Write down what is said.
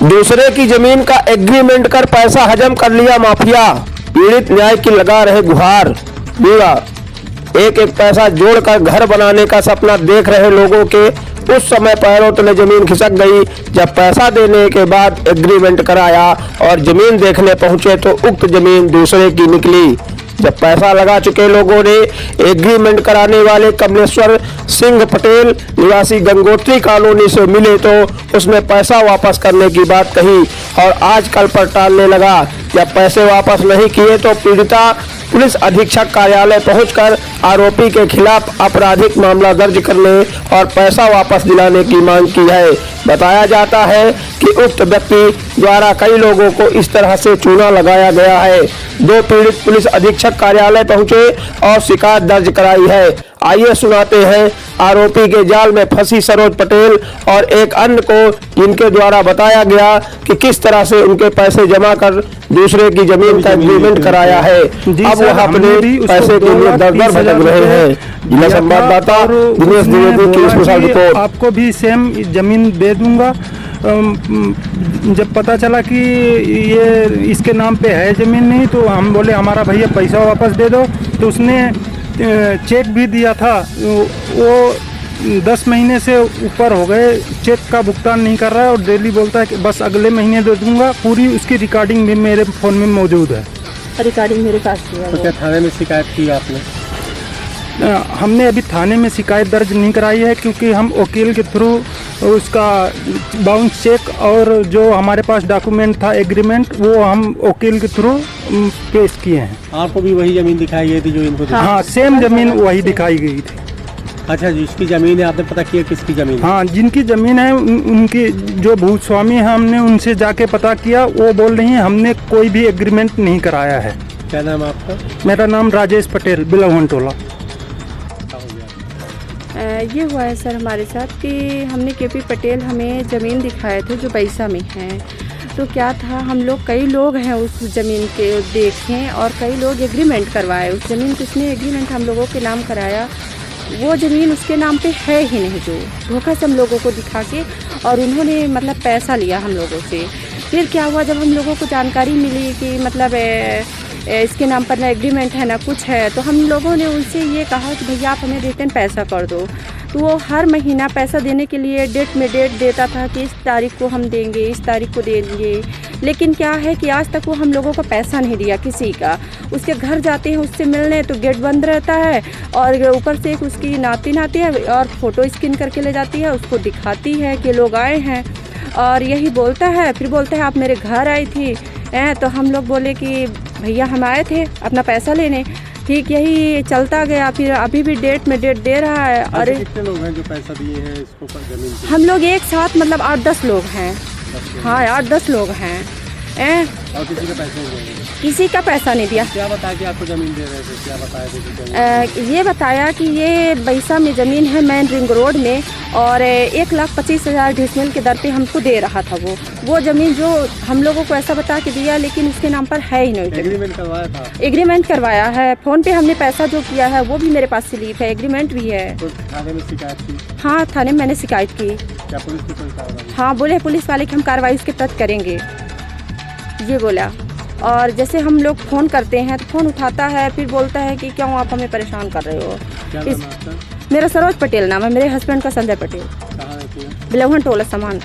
दूसरे की जमीन का एग्रीमेंट कर पैसा हजम कर लिया माफिया, पीड़ित न्याय की लगा रहे गुहार। पूरा एक एक पैसा जोड़कर घर बनाने का सपना देख रहे लोगों के उस समय पैरों तले जमीन खिसक गई जब पैसा देने के बाद एग्रीमेंट कराया और जमीन देखने पहुंचे तो उक्त जमीन दूसरे की निकली। जब पैसा लगा चुके लोगों ने एग्रीमेंट कराने वाले कमलेश्वर सिंह पटेल निवासी गंगोत्री कॉलोनी से मिले तो उसने पैसा वापस करने की बात कही और आज कल पर टालने लगा। जब पैसे वापस नहीं किए तो पीड़िता पुलिस अधीक्षक कार्यालय पहुंचकर आरोपी के खिलाफ आपराधिक मामला दर्ज करने और पैसा वापस दिलाने की मांग की है। बताया जाता है कि उक्त व्यक्ति द्वारा कई लोगों को इस तरह से चूना लगाया गया है। दो पीड़ित पुलिस अधीक्षक कार्यालय पहुंचे और शिकायत दर्ज कराई है। आइए सुनाते हैं आरोपी के जाल में फंसी सरोज पटेल और एक अन्य को जिनके द्वारा बताया गया कि किस तरह से उनके पैसे जमा कर दूसरे की जमीन का एग्रीमेंट कराया है। अब वह अपने पैसे के लिए दर-दर भटक रहे हैं। जिला संवाददाता दिनेश द्विवेदी की स्पेशल रिपोर्ट। आपको भी सेम जमीन दे दूंगा। जब पता चला कि ये इसके नाम पे है ज़मीन नहीं तो हम बोले हमारा भैया पैसा वापस दे दो। तो उसने चेक भी दिया था, वो 10 महीने से ऊपर हो गए चेक का भुगतान नहीं कर रहा है और डेली बोलता है कि बस अगले महीने दे दूंगा। पूरी उसकी रिकॉर्डिंग भी मेरे फ़ोन में मौजूद है। रिकॉर्डिंग मेरे पास है। तो क्या थाने में शिकायत की आपने? हमने अभी थाने में शिकायत दर्ज नहीं कराई है क्योंकि हम वकील के थ्रू उसका बाउंस चेक और जो हमारे पास डॉक्यूमेंट था एग्रीमेंट वो हम वकील के थ्रू पेश किए हैं। आपको भी वही जमीन दिखाई गई थी जो इनको? हाँ, सेम जमीन वही दिखाई गई थी। अच्छा, जिसकी जमीन है आपने पता किया किसकी जमीन है? हाँ, जिनकी जमीन है उनकी जो भूस्वामी है हमने उनसे जाके पता किया। वो बोल रही हैं हमने कोई भी एग्रीमेंट नहीं कराया है। क्या नाम है आपका? मेरा नाम राजेश पटेल, बिलवन टोला। ये हुआ है सर हमारे साथ कि हमने केपी पटेल हमें ज़मीन दिखाए थे जो पैसा में है। तो क्या था, हम लोग कई लोग हैं उस ज़मीन के देखें और कई लोग एग्रीमेंट करवाए। उस ज़मीन को उसने एग्रीमेंट हम लोगों के नाम कराया, वो ज़मीन उसके नाम पे है ही नहीं, जो धोखा से हम लोगों को दिखा के और उन्होंने मतलब पैसा लिया हम लोगों से। फिर क्या हुआ, जब हम लोगों को जानकारी मिली कि मतलब इसके नाम पर ना एग्रीमेंट है ना कुछ है, तो हम लोगों ने उनसे ये कहा कि भैया आप हमें रिटर्न पैसा कर दो। तो वो हर महीना पैसा देने के लिए डेट में डेट देता था कि इस तारीख को हम देंगे, इस तारीख को देंगे। लेकिन क्या है कि आज तक वो हम लोगों को पैसा नहीं दिया किसी का। उसके घर जाते हैं उससे मिलने तो गेट बंद रहता है और ऊपर से एक उसकी नाती है और फ़ोटो स्कैन करके ले जाती है, उसको दिखाती है कि लोग आए हैं और यही बोलता है। फिर बोलता है आप मेरे घर आई थी। तो हम लोग बोले कि भैया हम आए थे अपना पैसा लेने। ठीक यही चलता गया। फिर अभी भी डेट में डेट दे रहा है। और कितने लोग हैं जो पैसा दिए हैं इसको जमीन पे? हम लोग एक साथ मतलब 8-10 लोग हैं। हाँ, 8-10 लोग हैं। और किसी का पैसा नहीं दिया? किसी का पैसा नहीं दिया। क्या बताया कि आपको जमीन दे रहे थे? क्या बताया थे? ये बताया कि ये बैसा में ज़मीन है मेन रिंग रोड में और 1,25,000 डिसमिल के दर पे हमको दे रहा था। वो ज़मीन जो हम लोगों को ऐसा बता के दिया लेकिन उसके नाम पर है ही नहीं। एग्रीमेंट करवाया था? एग्रीमेंट करवाया है। फ़ोन पे हमने पैसा जो किया है वो भी मेरे पास स्लिप है, एग्रीमेंट भी है। तो थाने में शिकायत की? हाँ, थाने में मैंने शिकायत की। क्या पुलिस की कोई कार्रवाई? हाँ, बोले पुलिस वाले कि हम कार्रवाई उसके तहत करेंगे, ये बोला। और जैसे हम लोग फ़ोन करते हैं तो फ़ोन उठाता है, फिर बोलता है कि क्यों आप हमें परेशान कर रहे हो। क्या नाम है आपका? मेरा सरोज पटेल नाम है, मेरे हस्बैंड का संजय पटेल। कहाँ रहती है? बिलवन टोला सामान।